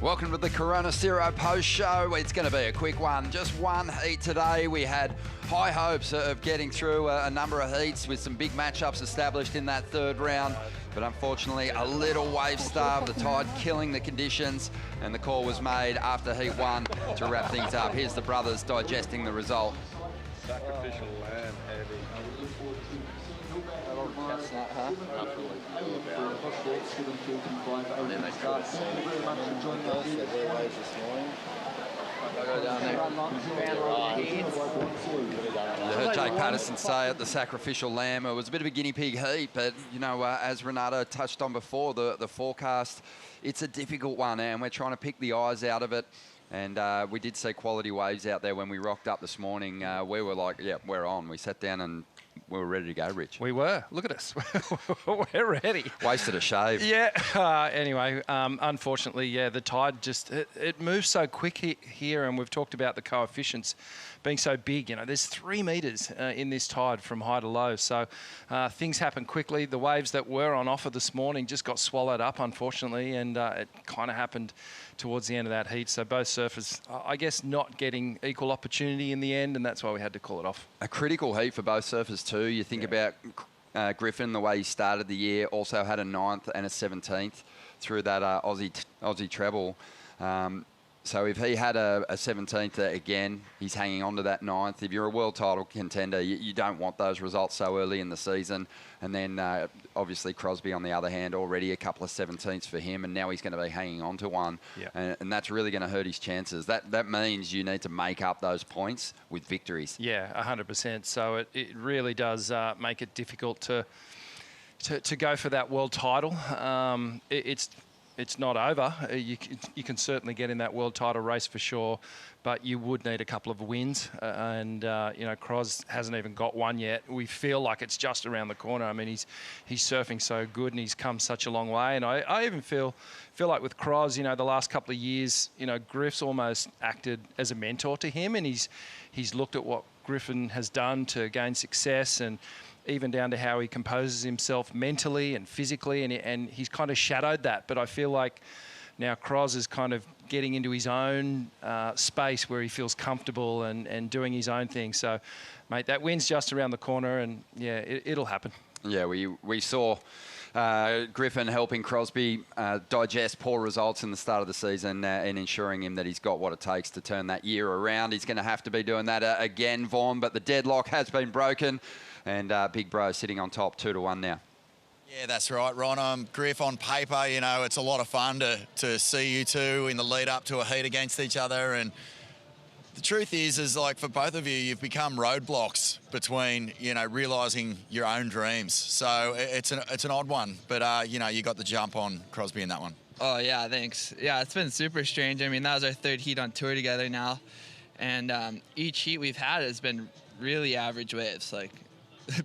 Welcome to the Corona Cero post show. It's going to be a quick one. Just one heat today. We had high hopes of getting through a number of heats with some big matchups established in that third round. But unfortunately, a little wave starve, the tide killing the conditions, and the call was made after heat one to wrap things up. Here's the brothers digesting the result. Sacrificial lamb heavy. Chestnut, huh? And then they start You heard Jake Patterson say at the sacrificial lamb, it was a bit of a guinea pig heat, but you know, as Renato touched on before, the forecast, it's a difficult one, and we're trying to pick the eyes out of it. And we did see quality waves out there when we rocked up this morning. We were like, yeah, we're on. We sat down and we were ready to go, Rich. We were. Look at us. We're ready. Wasted a shave. Yeah. Anyway, unfortunately, yeah, the tide just, it moves so quick here, and we've talked about the coefficients being so big. You know, there's 3 metres in this tide from high to low. So things happen quickly. The waves that were on offer this morning just got swallowed up, unfortunately, and it kind of happened towards the end of that heat. So both surfers, I guess, not getting equal opportunity in the end, and that's why we had to call it off. A critical heat for both surfers too. You think about Griffin, the way he started the year, also had a 9th and a 17th through that Aussie treble. So if he had a 17th again, he's hanging on to that 9th. If you're a world title contender, you don't want those results so early in the season. And then obviously Crosby, on the other hand, already a couple of 17ths for him, and now he's going to be hanging on to one. Yeah. And that's really going to hurt his chances. That means you need to make up those points with victories. Yeah, 100%. So it really does make it difficult to go for that world title. It's not over. You can certainly get in that world title race for sure, but you would need a couple of wins. You know, Cros hasn't even got one yet. We feel like it's just around the corner. I mean, he's surfing so good, and he's come such a long way. And I even feel like with Cros, you know, the last couple of years, you know, Griff's almost acted as a mentor to him, and he's looked at what Griffin has done to gain success, and even down to how he composes himself mentally and physically, and he's kind of shadowed that. But I feel like now Cros is kind of getting into his own space where he feels comfortable and doing his own thing. So, mate, that win's just around the corner, and yeah, it'll happen. Yeah, we saw Griffin helping Crosby digest poor results in the start of the season and ensuring him that he's got what it takes to turn that year around. He's going to have to be doing that again, Vaughn, but the deadlock has been broken. And Big Bro sitting on top 2-1 now. Yeah, that's right, Ron. Griff, on paper, you know, it's a lot of fun to see you two in the lead up to a heat against each other. And the truth is like for both of you, you've become roadblocks between, you know, realising your own dreams. So it's an odd one, but, you know, you got the jump on Crosby in that one. Oh, yeah, thanks. Yeah, it's been super strange. I mean, that was our 3rd heat on tour together now. And each heat we've had has been really average waves, like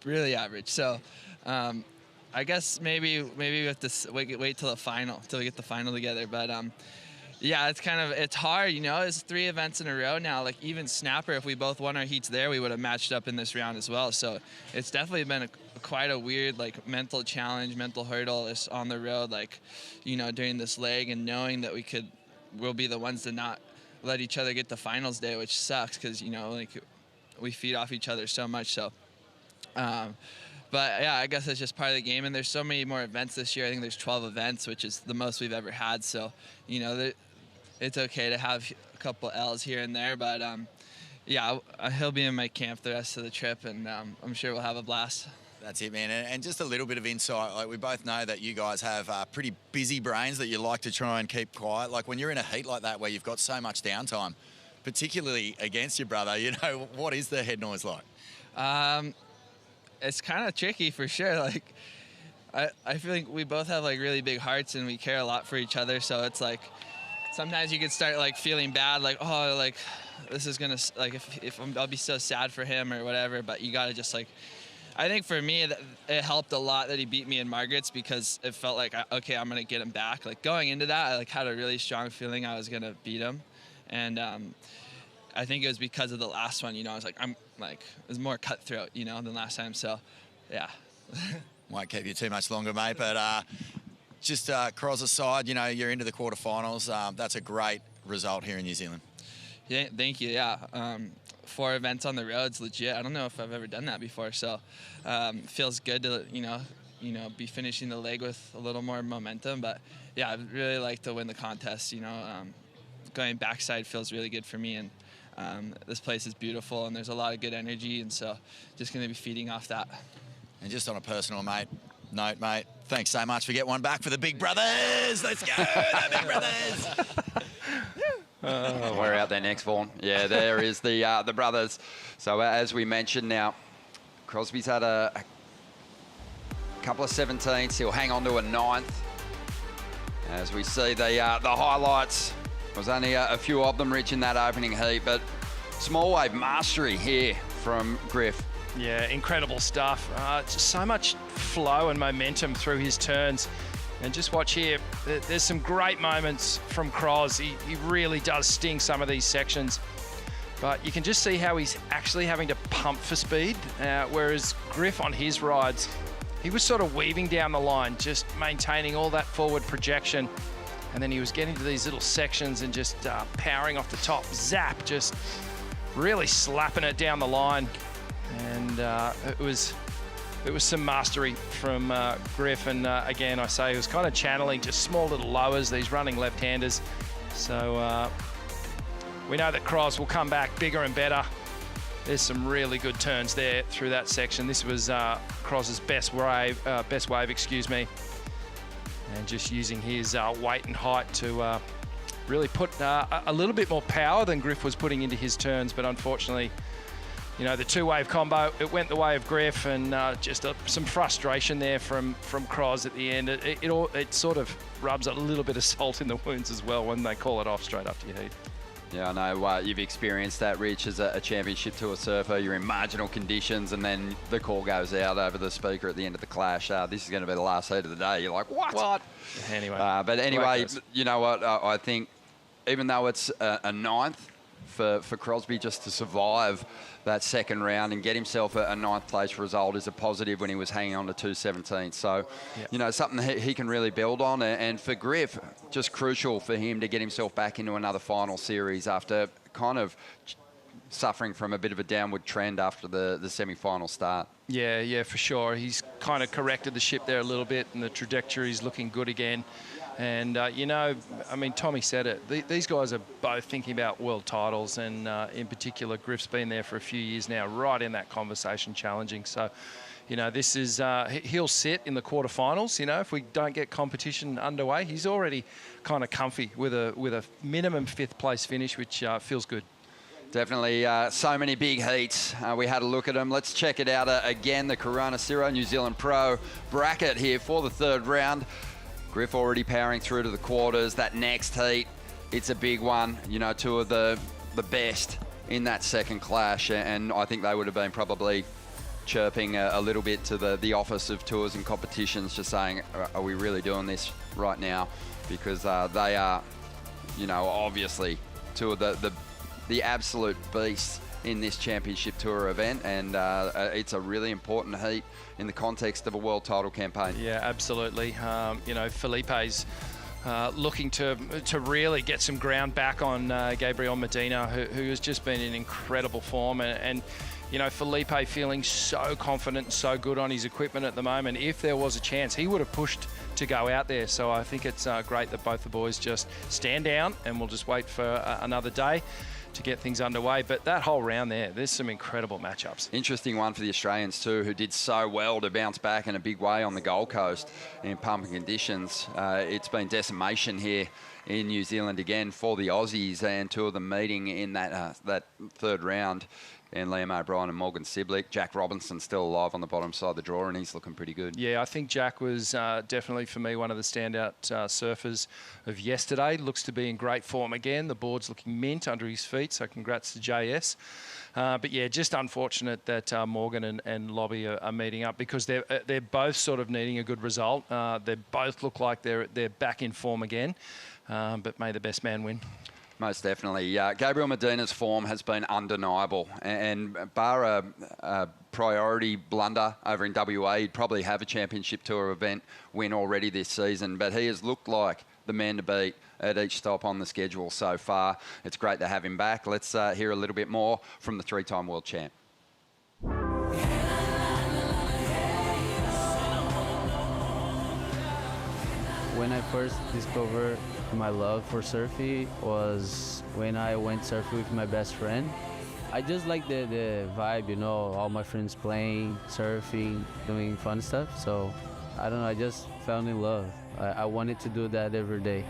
really average. So I guess maybe we have to wait till the final, till we get the final together. But yeah, it's hard, you know. It's 3 events in a row now. Like even Snapper, if we both won our heats there, we would have matched up in this round as well. So it's definitely been quite a weird like mental challenge, mental hurdle is on the road, like, you know, during this leg, and knowing that we'll be the ones to not let each other get the finals day, which sucks because, you know, like we feed off each other so much. So but yeah, I guess it's just part of the game, and there's so many more events this year. I think there's 12 events, which is the most we've ever had. So, you know, it's okay to have a couple L's here and there, but yeah, he'll be in my camp the rest of the trip, and I'm sure we'll have a blast. That's it, man. And just a little bit of insight. Like, we both know that you guys have pretty busy brains that you like to try and keep quiet. Like when you're in a heat like that where you've got so much downtime, particularly against your brother, you know, what is the head noise like? It's kind of tricky for sure. Like, I feel like we both have like really big hearts, and we care a lot for each other. So it's like sometimes you could start like feeling bad, like, oh, like this is gonna, like if I'll be so sad for him or whatever. But you gotta just like, I think for me it helped a lot that he beat me in Margaret's, because it felt like, okay, I'm gonna get him back. Like going into that, I like had a really strong feeling I was gonna beat him, and I think it was because of the last one, you know. I was like, it was more cutthroat, you know, than last time. So, yeah. Won't keep you too much longer, mate. But just Cross aside, you know, you're into the quarterfinals. That's a great result here in New Zealand. Yeah, thank you. Yeah, 4 events on the road's legit. I don't know if I've ever done that before, so feels good to you know be finishing the leg with a little more momentum. But yeah, I'd really like to win the contest. You know, going backside feels really good for me, and this place is beautiful, and there's a lot of good energy, and so just going to be feeding off that. And just on a personal note, mate, thanks so much for getting one back for the big brothers. Let's go, the big brothers. We're out there next, Vaughan. Yeah, there is the brothers. So as we mentioned now, Crosby's had a couple of 17s. He'll hang on to a 9th. As we see the highlights, there was only a few of them reaching that opening heat, but small wave mastery here from Griff. Yeah, incredible stuff. Just so much flow and momentum through his turns. And just watch here, there's some great moments from Cros. He really does sting some of these sections. But you can just see how he's actually having to pump for speed, whereas Griff on his rides, he was sort of weaving down the line, just maintaining all that forward projection. And then he was getting to these little sections and just powering off the top. Zap, just really slapping it down the line. And it was some mastery from Griff. And again, I say he was kind of channeling just small little lowers, these running left-handers. So we know that Cros will come back bigger and better. There's some really good turns there through that section. This was Cros's best wave, and just using his weight and height to really put a little bit more power than Griff was putting into his turns. But unfortunately, you know, the 2-wave combo, it went the way of Griff, and just some frustration there from Cros at the end. It sort of rubs a little bit of salt in the wounds as well when they call it off straight up to your heat. Yeah, I know you've experienced that, Rich, as a championship tour surfer. You're in marginal conditions, and then the call goes out over the speaker at the end of the clash. This is going to be the last heat of the day. You're like, what? Anyway. But anyway, you know what? I think even though it's a 9th for Crosby just to survive that second round and get himself a 9th place result is a positive when he was hanging on to 217. So, you know, something he can really build on. And for Griff, just crucial for him to get himself back into another final series after kind of suffering from a bit of a downward trend after the semi-final start. Yeah, for sure. He's kind of corrected the ship there a little bit, and the trajectory's looking good again. And, you know, I mean, Tommy said it. These guys are both thinking about world titles, and in particular, Griff's been there for a few years now, right in that conversation, challenging. So, you know, this is, he'll sit in the quarterfinals. You know, if we don't get competition underway, he's already kind of comfy with a minimum 5th place finish, which feels good. Definitely so many big heats. We had a look at them. Let's check it out again. The Corona Cero New Zealand Pro bracket here for the 3rd round. Griff already powering through to the quarters. That next heat, it's a big one. You know, 2 of the best in that second clash. And I think they would have been probably chirping a little bit to the Office of Tours and Competitions, just saying, are we really doing this right now? Because they are, you know, obviously 2 of the absolute beasts in this championship tour event, and it's a really important heat in the context of a world title campaign. Yeah, absolutely. You know, Filipe's looking to really get some ground back on Gabriel Medina, who has just been in incredible form, and you know, Filipe feeling so confident and so good on his equipment at the moment. If there was a chance, he would have pushed to go out there. So I think it's great that both the boys just stand down, and we'll just wait for another day to get things underway. But that whole round there's some incredible matchups. Interesting one for the Australians too, who did so well to bounce back in a big way on the Gold Coast in pumping conditions. It's been decimation here in New Zealand again for the Aussies, and 2 of them meeting in that 3rd round. And Liam O'Brien and Morgan Siblick. Jack Robinson still alive on the bottom side of the draw, and he's looking pretty good. Yeah, I think Jack was definitely, for me, one of the standout surfers of yesterday. Looks to be in great form again. The board's looking mint under his feet, so congrats to JS. But yeah, just unfortunate that Morgan and Lobby are meeting up, because they're both sort of needing a good result. They both look like they're back in form again. But may the best man win. Most definitely. Gabriel Medina's form has been undeniable, and bar a priority blunder over in WA, he'd probably have a championship tour event win already this season, but he has looked like the man to beat at each stop on the schedule so far. It's great to have him back. Let's hear a little bit more from the three-time world champ. When I first discovered my love for surfing was when I went surfing with my best friend. I just like the vibe, you know, all my friends playing, surfing, doing fun stuff. So, I don't know, I just fell in love. I wanted to do that every day.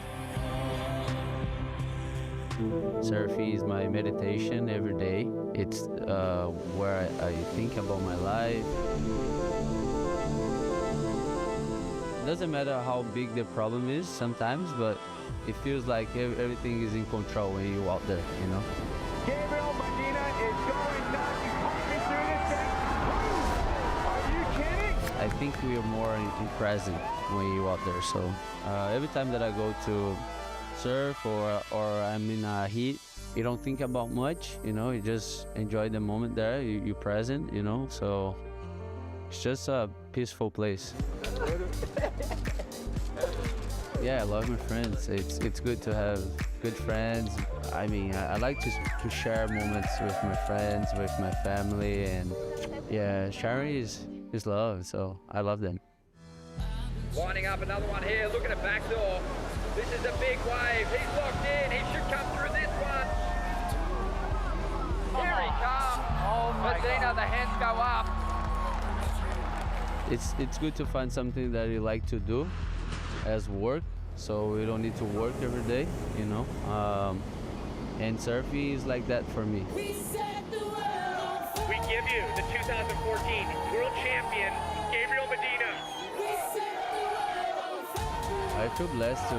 Surfing is my meditation every day. It's where I think about my life. It doesn't matter how big the problem is sometimes, but it feels like everything is in control when you're out there, you know? Gabriel Medina is going nuts. He's pumping through this thing. Are you kidding? I think we are more in present when you're out there. So every time that I go to surf or I'm in a heat, you don't think about much, you know, you just enjoy the moment there, you're present, you know, so it's just a peaceful place. Yeah, I love my friends. It's good to have good friends. I mean, I like to share moments with my friends, with my family, and yeah, sharing is love, so I love them. Winding up another one here, look at the back door. This is a big wave, he's locked in, he should come through this one. Here he comes. Oh my Medina, God. The hands go up. It's good to find something that you like to do as work, so we don't need to work every day, you know. And surfing is like that for me. We give you the 2014 World Champion, Gabriel Medina. I feel blessed to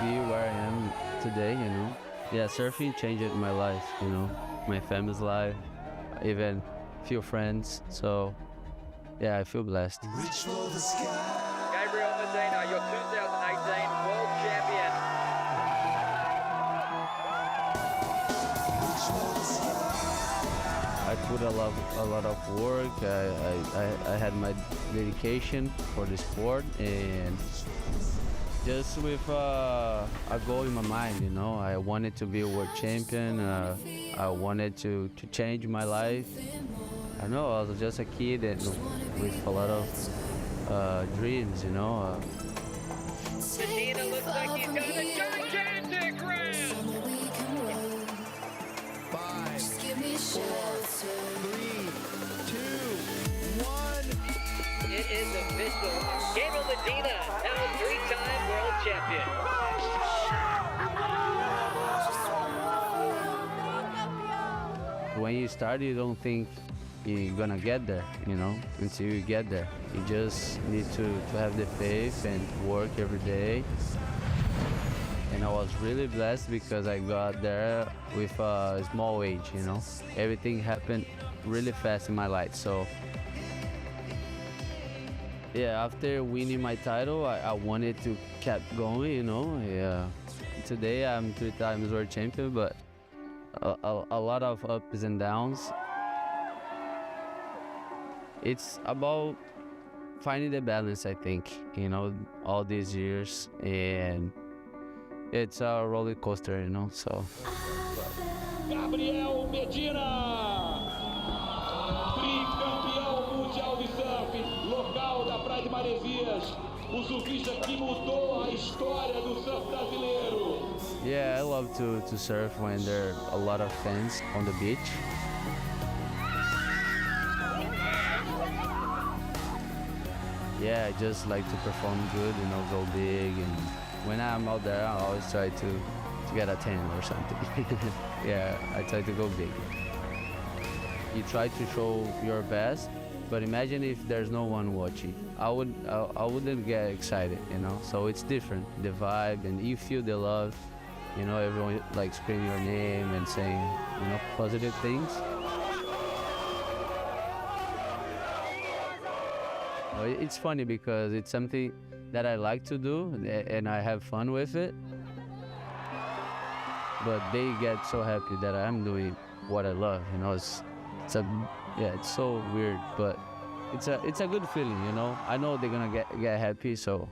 be where I am today, you know. Yeah, surfing changed my life, you know, my family's life, even few friends, so yeah, I feel blessed. Gabriel Medina, your 2018 World Champion. I put a lot of work. I had my dedication for the sport, and just with a goal in my mind, you know. I wanted to be a world champion. I wanted to change my life. I know I was just a kid and with a lot of dreams, you know. Medina looks like he's got a gigantic round. 5, 4, 3, 2, 1. It is official. Gabriel Medina, now three-time world champion. When you start, you don't think you're gonna get there, you know, until you get there. You just need to have the faith and work every day. And I was really blessed because I got there with a small age, you know. Everything happened really fast in my life, so yeah, after winning my title, I wanted to keep going, you know. Yeah. Today I'm 3 times world champion, but a lot of ups and downs. It's about finding the balance, I think, you know, all these years, and it's a roller coaster, you know, so. Gabriel Medina, tricampeão mundial de surf, local da Praia de Maresias, o surfista que mudou a história do surf brasileiro. Yeah, I love to surf when there are a lot of fans on the beach. Yeah, I just like to perform good, you know, go big, and when I'm out there, I always try to get a 10 or something. Yeah, I try to go big. You try to show your best, but imagine if there's no one watching. I wouldn't get excited, you know. So it's different, the vibe, and you feel the love. You know, everyone like screaming your name and saying, you know, positive things. It's funny because it's something that I like to do and I have fun with it. but they get so happy that I'm doing what I love. You know, it's so weird, but it's a good feeling. You know, I know they're gonna get happy, so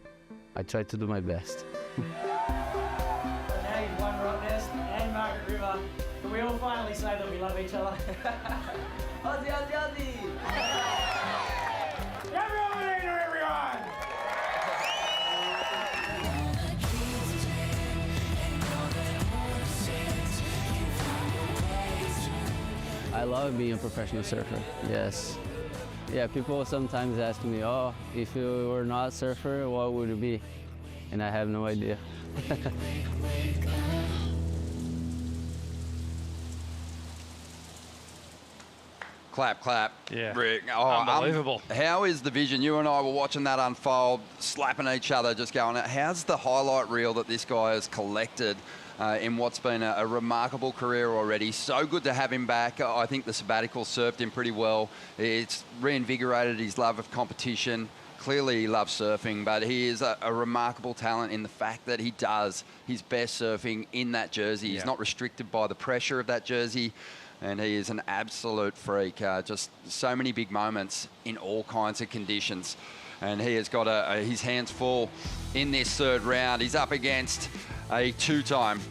I try to do my best. So now you've won Rottnest and Margaret River. Can we all finally say that we love each other? Aussie, Aussie, Aussie! Gabriel Medina, everyone! I love being a professional surfer, yes. Yeah, people sometimes ask me, oh, if you were not a surfer, what would you be? And I have no idea. Clap, clap. Yeah. Rick. Unbelievable. How is the vision? You and I were watching that unfold, slapping each other, just going, how's the highlight reel that this guy has collected in what's been a remarkable career already? So good to have him back. I think the sabbatical served him pretty well. It's reinvigorated his love of competition. Clearly he loves surfing, but he is a remarkable talent in the fact that he does his best surfing in that jersey. He's not restricted by the pressure of that jersey. And he is an absolute freak. Just so many big moments in all kinds of conditions. And he has got his hands full in this third round. He's up against a two-time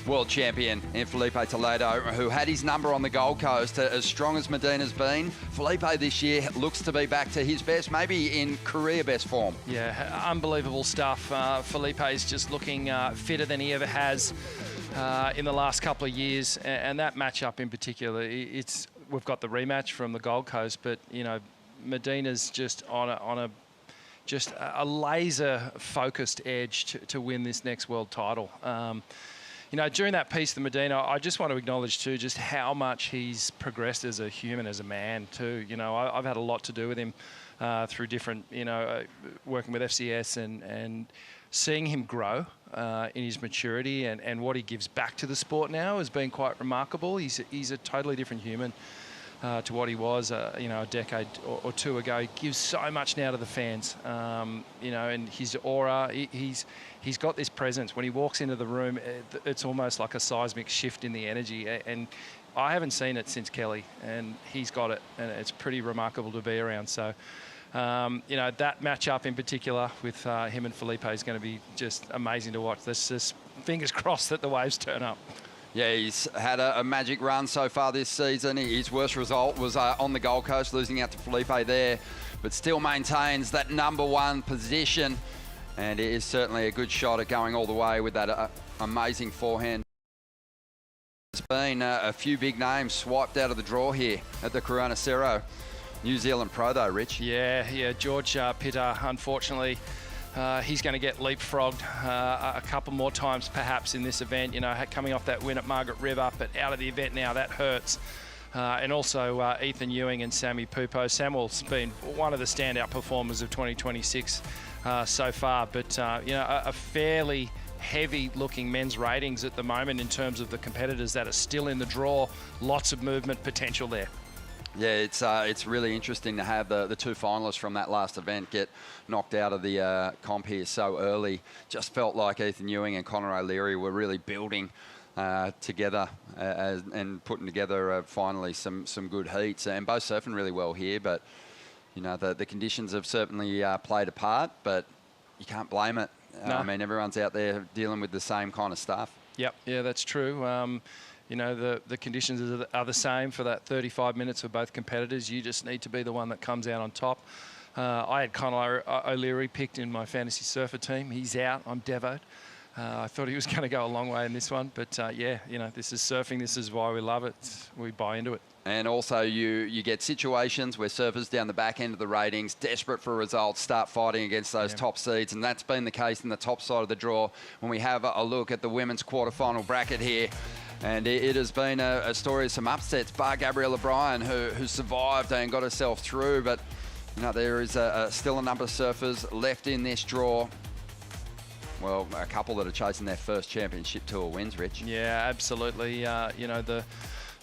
world champion in Filipe Toledo, who had his number on the Gold Coast. As strong as Medina's been, Filipe this year looks to be back to his best, maybe in career best form. Yeah, unbelievable stuff. Filipe is just looking fitter than he ever has in the last couple of years, and that matchup in particular, we've got the rematch from the Gold Coast, but you know, Medina's just on a laser focused edge to win this next world title. You know, during that piece, the Medina, I just want to acknowledge too just how much he's progressed as a human, as a man too. You know, I've had a lot to do with him through different, you know, working with FCS and seeing him grow in his maturity and what he gives back to the sport now has been quite remarkable. He's a totally different human to what he was, you know, a decade or two ago. He gives so much now to the fans, you know, and his aura, he's got this presence. When he walks into the room, it's almost like a seismic shift in the energy, and I haven't seen it since Kelly, and he's got it, and it's pretty remarkable to be around. So, you know, that matchup in particular with him and Filipe is going to be just amazing to watch. Let's just fingers crossed that the waves turn up. Yeah, he's had a magic run so far this season. His worst result was on the Gold Coast, losing out to Filipe there, but still maintains that #1 position, and it is certainly a good shot at going all the way with that amazing forehand. There's been a few big names swiped out of the draw here at the Corona Cero. New Zealand pro though, Rich. Yeah, George Pitter, unfortunately, he's going to get leapfrogged a couple more times perhaps in this event. You know, coming off that win at Margaret River, but out of the event now, that hurts. And also Ethan Ewing and Sammy Pupo. Samuel's been one of the standout performers of 2026 so far, but you know, a fairly heavy-looking men's ratings at the moment in terms of the competitors that are still in the draw. Lots of movement potential there. Yeah, it's really interesting to have the two finalists from that last event get knocked out of the comp here so early. Just felt like Ethan Ewing and Connor O'Leary were really building together and putting together finally some good heats, and both surfing really well here. But you know, the conditions have certainly played a part, but you can't blame it. No. I mean, everyone's out there dealing with the same kind of stuff. Yep, yeah, that's true. You know, the conditions are the same for that 35 minutes for both competitors. You just need to be the one that comes out on top. I had Connor O'Leary picked in my fantasy surfer team. He's out. I'm devoed. I thought he was going to go a long way in this one. But, yeah, you know, this is surfing. This is why we love it. We buy into it. And also you get situations where surfers down the back end of the ratings, desperate for results, start fighting against those top seeds. And that's been the case in the top side of the draw when we have a look at the women's quarterfinal bracket here. And it has been a story of some upsets, bar Gabriel O'Brien, who survived and got herself through. But, you know, there is still a number of surfers left in this draw. Well, a couple that are chasing their first championship tour wins, Rich. Yeah, absolutely. You know, the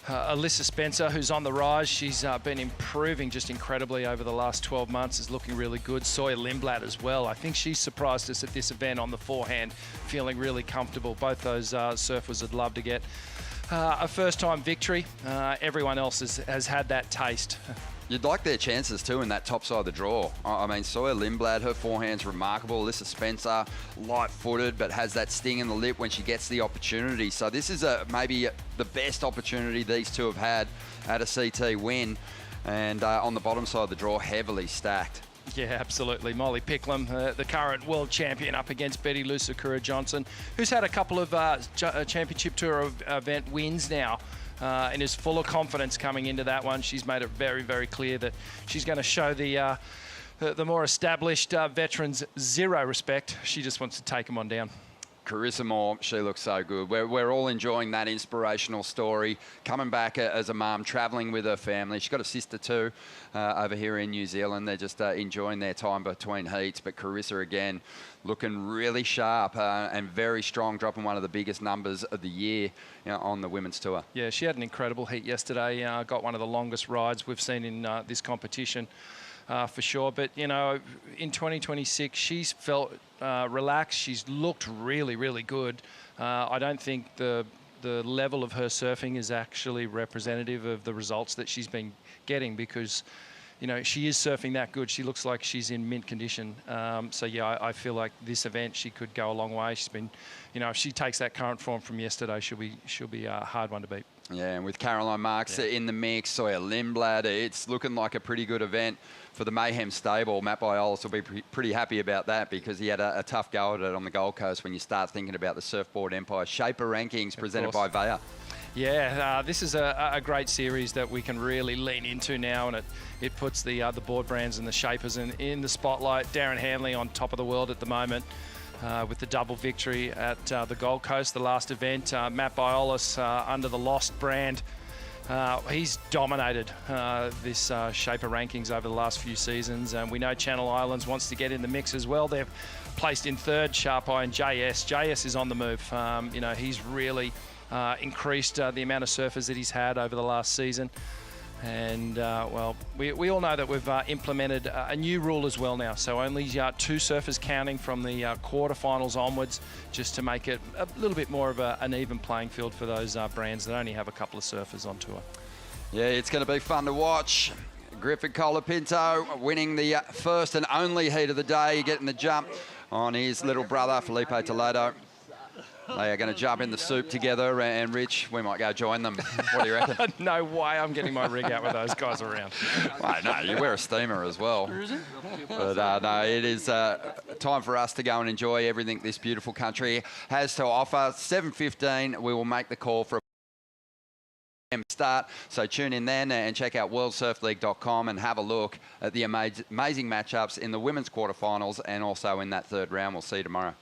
Alyssa Spencer, who's on the rise. She's been improving just incredibly over the last 12 months, is looking really good. Sawyer Lindblad as well. I think she surprised us at this event on the forehand, feeling really comfortable. Both those surfers would love to get a first-time victory. Everyone else has had that taste. You'd like their chances too in that top side of the draw. I mean, Sawyer Lindblad, her forehand's remarkable. Alyssa Spencer, light-footed, but has that sting in the lip when she gets the opportunity. So this is maybe the best opportunity these two have had at a CT win. And on the bottom side of the draw, heavily stacked. Yeah, absolutely. Molly Picklum, the current world champion, up against Betty Lou Sakura-Johnson, who's had a couple of Championship Tour event wins now. And is full of confidence coming into that one. She's made it very, very clear that she's going to show the more established veterans zero respect. She just wants to take them on down. Carissa Moore, she looks so good. We're all enjoying that inspirational story. Coming back as a mum, travelling with her family. She's got a sister too over here in New Zealand. They're just enjoying their time between heats. But Carissa, again, looking really sharp and very strong, dropping one of the biggest numbers of the year on the women's tour. Yeah, she had an incredible heat yesterday. Got one of the longest rides we've seen in this competition. For sure, but in 2026 she's felt relaxed. She's looked really, really good. I don't think the level of her surfing is actually representative of the results that she's been getting, because she is surfing that good. She looks like she's in mint condition. So yeah, I feel like this event she could go a long way. She's been, if she takes that current form from yesterday, she'll be a hard one to beat. Yeah, and with Caroline Marks in the mix, Sawyer Lindblad, it's looking like a pretty good event for the Mayhem stable. Matt Biolis will be pretty happy about that, because he had a tough go at it on the Gold Coast when you start thinking about the Surfboard Empire. Shaper Rankings presented by Vaya. Yeah, this is a great series that we can really lean into now, and it puts the board brands and the Shapers in the spotlight. Darren Hanley on top of the world at the moment. With the double victory at the Gold Coast, the last event. Matt Biolis under the Lost brand. He's dominated this Shaper Rankings over the last few seasons, and we know Channel Islands wants to get in the mix as well. They've placed in third, Sharp Eye and JS. JS is on the move. He's really increased the amount of surfers that he's had over the last season. And, we all know that we've implemented a new rule as well now. So only 2 surfers counting from the quarterfinals onwards, just to make it a little bit more of an even playing field for those brands that only have a couple of surfers on tour. Yeah, it's going to be fun to watch. Griffin Colapinto winning the first and only heat of the day, getting the jump on his little brother, Filipe Toledo. They are going to jump in the soup together, and Rich, we might go join them. What do you reckon? No way I'm getting my rig out with those guys around. Well, no, you wear a steamer as well. But no, it is time for us to go and enjoy everything this beautiful country has to offer. 7:15, we will make the call for a start. So tune in then and check out worldsurfleague.com and have a look at the amazing matchups in the women's quarterfinals and also in that third round. We'll see you tomorrow.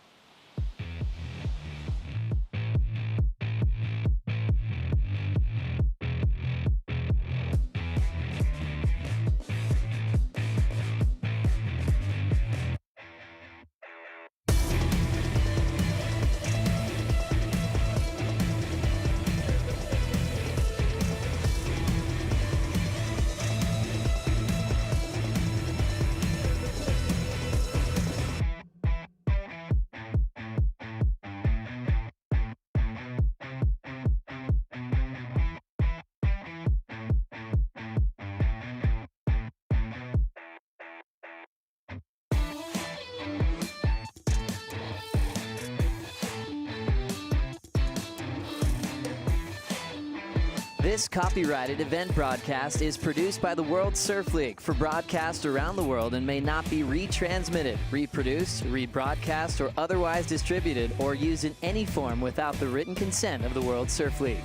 This copyrighted event broadcast is produced by the World Surf League for broadcast around the world and may not be retransmitted, reproduced, rebroadcast, or otherwise distributed or used in any form without the written consent of the World Surf League.